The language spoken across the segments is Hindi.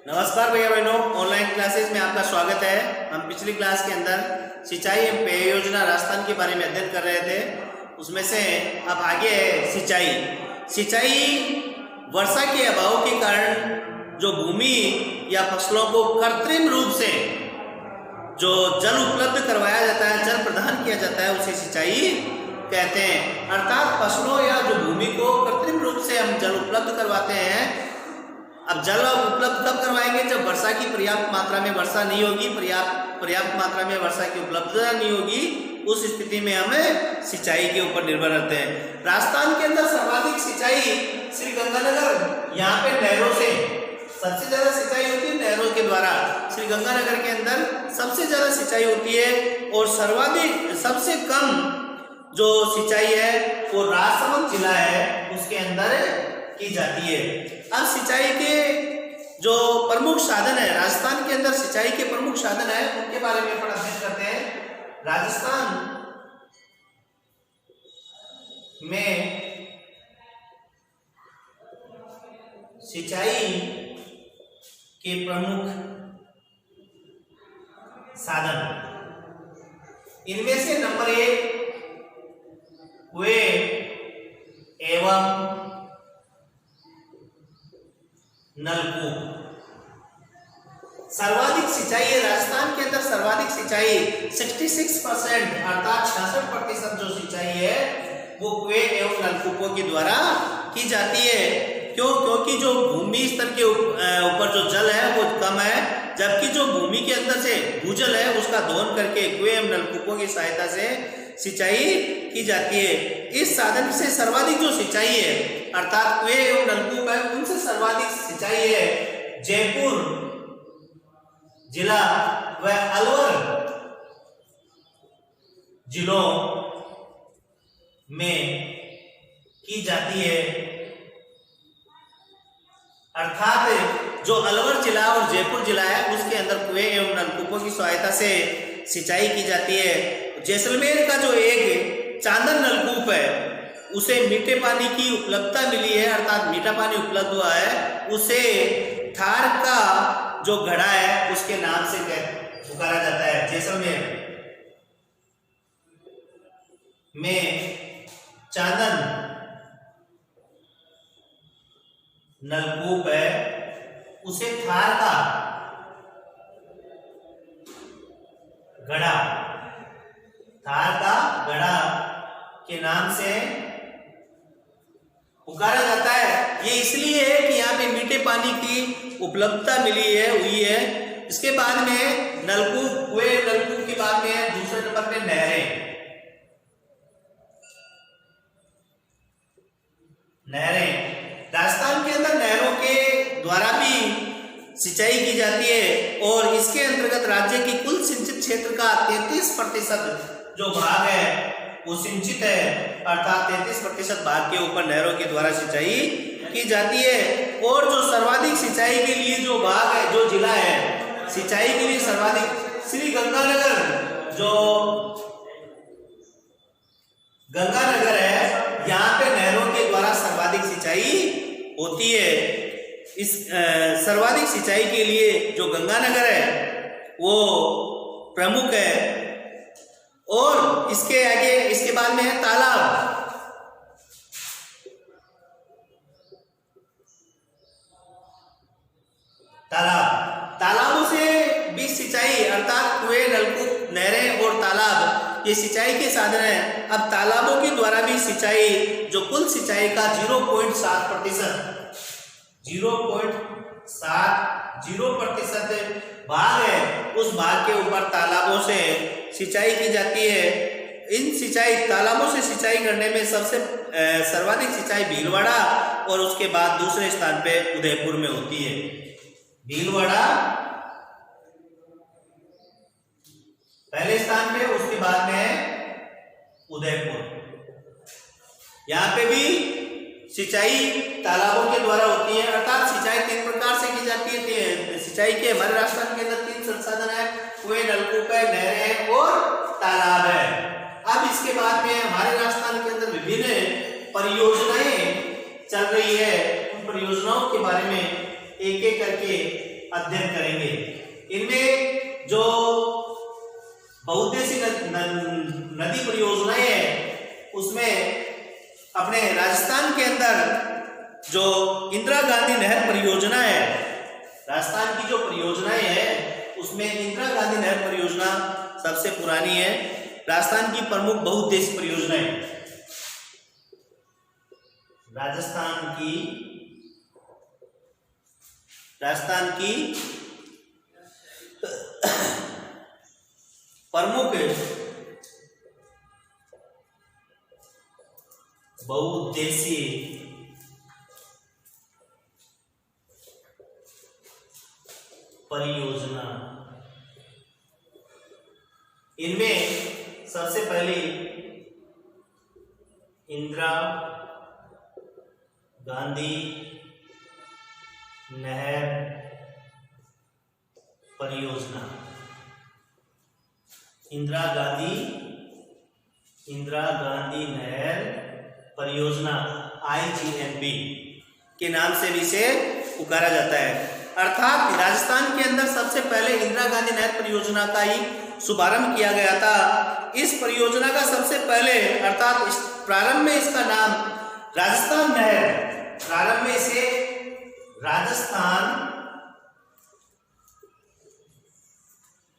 नमस्कार भैया बहनों, ऑनलाइन क्लासेस में आपका स्वागत है। हम पिछली क्लास के अंदर सिंचाई एवं पेय योजना राजस्थान के बारे में अध्ययन कर रहे थे। उसमें से अब आगे है सिंचाई। सिंचाई वर्षा के अभाव के कारण जो भूमि या फसलों को कृत्रिम रूप से जो जल उपलब्ध करवाया जाता है, जल प्रदान किया जाता है, उसे सिंचाई कहते हैं। अर्थात फसलों या जो भूमि को कृत्रिम रूप से हम जल उपलब्ध करवाते हैं। अब जल उपलब्ध कब करवाएंगे? जब वर्षा की पर्याप्त मात्रा में वर्षा नहीं होगी, पर्याप्त मात्रा में वर्षा की उपलब्धता नहीं होगी, उस स्थिति में हमें सिंचाई के ऊपर निर्भर रहते हैं। राजस्थान के अंदर सर्वाधिक सिंचाई श्री गंगानगर, यहाँ पे नहरों से सबसे ज्यादा सिंचाई होती है। नहरों के द्वारा श्री गंगानगर के अंदर सबसे ज्यादा सिंचाई होती है और सर्वाधिक सबसे कम जो सिंचाई है वो राजसमंद जिला है, उसके अंदर की जाती है। अब सिंचाई के जो प्रमुख साधन है, राजस्थान के अंदर सिंचाई के प्रमुख साधन है, उनके बारे में अध्ययन करते हैं। राजस्थान में सिंचाई के प्रमुख साधन, इनमें से नंबर 1 कुएं एवं नलकूप। सर्वाधिक सिंचाई है राजस्थान के अंदर, सर्वाधिक सिंचाई 66% अर्थात 66% जो सिंचाई है वो कुएं एवं नलकूपों के द्वारा की जाती है। क्यों? क्योंकि जो भूमि स्तर के ऊपर जो जल है वो कम है, जबकि जो भूमि के अंदर से भूजल है उसका दोहन करके कुएं एवं नलकूपों की सहायता से सिंचाई की जाती है। इस साधन से सर्वाधिक जो सिंचाई है अर्थात कुएं एवं नलकूप है, उनसे सर्वाधिक सिंचाई है जयपुर जिला व अलवर जिलों में की जाती है। अर्थात जो अलवर जिला और जयपुर जिला है उसके अंदर कुएं एवं नलकूपों की सहायता से सिंचाई की जाती है। जैसलमेर का जो एक चांदन नलकूप है उसे मीठे पानी की उपलब्धता मिली है, अर्थात मीठा पानी उपलब्ध हुआ है, उसे थार का जो घड़ा है उसके नाम से पुकारा जाता है। जैसलमेर में चांदन नलकूप है, उसे थार का घड़ा, थार का घड़ा के नाम से पुकारा जाता है। ये इसलिए है कि यहाँ पे मीठे पानी की उपलब्धता हुई है। इसके बाद में नलकूप, कुएं नलकूप के बाद में दूसरे नंबर पे नहरें। राजस्थान के अंदर नहरों के द्वारा भी सिंचाई की जाती है और इसके अंतर्गत राज्य की कुल सिंचित क्षेत्र का 33% जो भाग है वो सिंचित है, अर्थात 33% भाग के ऊपर नहरों के द्वारा सिंचाई की जाती है। और जो सर्वाधिक सिंचाई के लिए जो भाग है, जो जिला है सिंचाई के लिए सर्वाधिक श्री गंगानगर, जो गंगानगर है, यहाँ पे नहरों के द्वारा सर्वाधिक सिंचाई होती है। इस सर्वाधिक सिंचाई के लिए जो गंगानगर है वो प्रमुख है। और इसके आगे, इसके बाद में है तालाब। तालाबों से भी सिंचाई, अर्थात कुएं, नलकूप, नहरें और तालाब ये सिंचाई के साधन है। अब तालाबों के द्वारा भी सिंचाई, जो कुल सिंचाई का 0.7% भाग है, उस भाग के ऊपर तालाबों से सिंचाई की जाती है। इन तालाबों से सिंचाई करने में सबसे सर्वाधिक सिंचाई भीलवाड़ा और उसके बाद दूसरे स्थान पे उदयपुर में होती है। भीलवाड़ा पहले स्थान पे, उसके बाद में उदयपुर। यहाँ पे भी सिंचाई तालाबों के द्वारा होती है। अर्थात सिंचाई 3 प्रकार से की जाती है। सिंचाई के हमारे राजस्थान के अंदर 3 संसाधन है, कुएं, नलकूप है, नहरें और तालाब है। अब इसके बाद में हमारे राजस्थान के अंदर विभिन्न परियोजनाएं चल रही है। उन परियोजनाओं के बारे में एक एक करके अध्ययन करेंगे। इनमें जो बहुउद्देशीय नदी परियोजनाएं है उसमें अपने राजस्थान के अंदर जो इंदिरा गांधी नहर परियोजना है, राजस्थान की जो परियोजनाएं है उसमें इंदिरा गांधी नहर परियोजना सबसे पुरानी है। राजस्थान की प्रमुख बहुउद्देशीय परियोजनाएं, राजस्थान की प्रमुख बहुउद्देशीय परियोजना, इनमें सबसे पहले इंदिरा गांधी नहर परियोजना, इंदिरा गांधी नहर परियोजना IGNP के नाम से भी इसे पुकारा जाता है। अर्थात राजस्थान के अंदर सबसे पहले इंदिरा गांधी नहर परियोजना का ही शुभारंभ किया गया था। इस परियोजना का सबसे पहले अर्थात प्रारंभ में इसका नाम राजस्थान नहर, प्रारंभ में इसे राजस्थान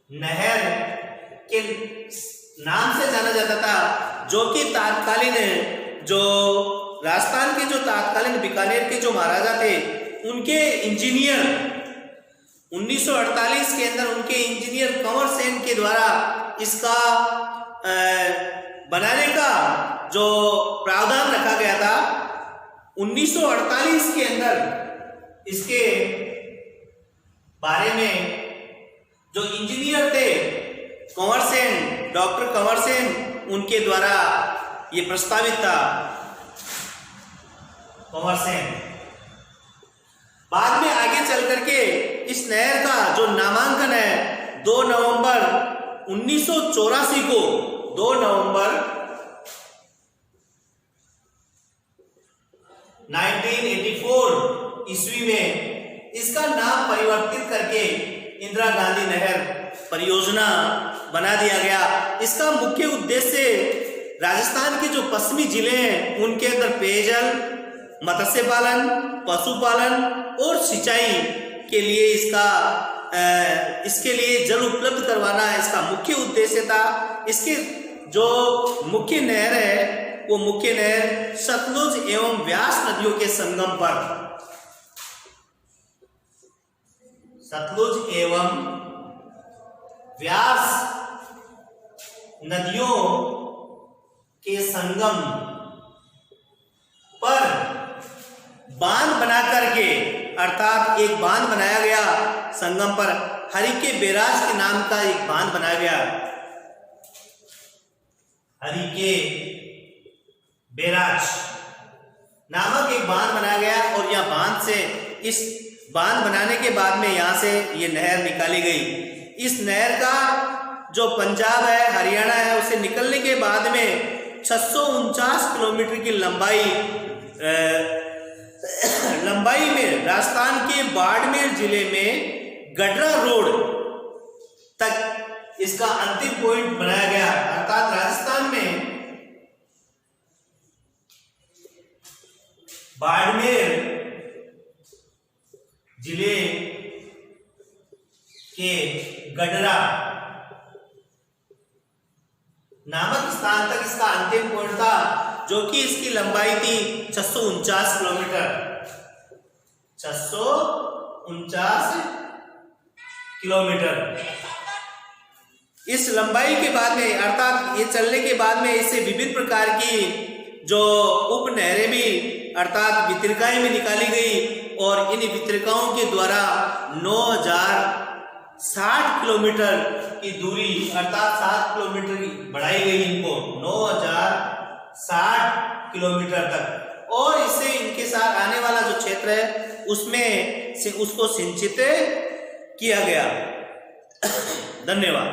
नहर के नाम से जाना जाता था, जो कि तात्कालीन जो राजस्थान के जो तात्कालीन बीकानेर के जो महाराजा थे उनके इंजीनियर 1948 के अंदर उनके इंजीनियर कंवर सेन के द्वारा इसका बनाने का जो प्रावधान रखा गया था। 1948 के अंदर इसके बारे में जो इंजीनियर थे कंवर सेन, डॉक्टर कंवर सेन, उनके द्वारा ये प्रस्तावित था। कंवर सेन बाद में आगे चल करके इस नहर का जो नामांकन है 2 नवंबर 1984 को 2 नवंबर 1984 ईस्वी में इसका नाम परिवर्तित करके इंदिरा गांधी नहर परियोजना बना दिया गया। इसका मुख्य उद्देश्य राजस्थान के जो पश्चिमी जिले हैं उनके अंदर पेयजल, मत्स्य पालन, पशुपालन और सिंचाई के लिए इसके लिए जल उपलब्ध करवाना इसका मुख्य उद्देश्य था। इसके जो मुख्य नहर है वो मुख्य नहर सतलुज एवं व्यास नदियों के संगम पर, सतलुज एवं व्यास नदियों के संगम पर बांध बना करके, अर्थात एक बांध बनाया गया संगम पर, हरिके बैराज के नाम का एक बांध बनाया गया, हरिके बैराज नामक एक बांध बनाया गया। और यह बांध से इस बांध बनाने के बाद में यहां से ये नहर निकाली गई। इस नहर का जो पंजाब है, हरियाणा है, उसे निकलने के बाद में 649 किलोमीटर की लंबाई में राजस्थान के बाड़मेर जिले में गडरा रोड तक इसका अंतिम पॉइंट बनाया गया। अर्थात राजस्थान में बाड़मेर जिले के गडरा नामक स्थान तक इसका अंतिम पॉइंट था, जो कि इसकी लंबाई थी 649 किलोमीटर, 649 किलोमीटर। इस लंबाई के बाद में, अर्थात ये चलने के बाद में, इससे विभिन्न प्रकार की जो उप नहरें भी अर्थात वितरिकाएं भी निकाली गई और इन वितरिकाओं के द्वारा 9060 किलोमीटर की दूरी, अर्थात 7 किलोमीटर की बढ़ाई गई इनको 9060 किलोमीटर तक। और इससे इनके साथ आने वाला जो क्षेत्र है उसमें से उसको सिंचित किया गया। धन्यवाद।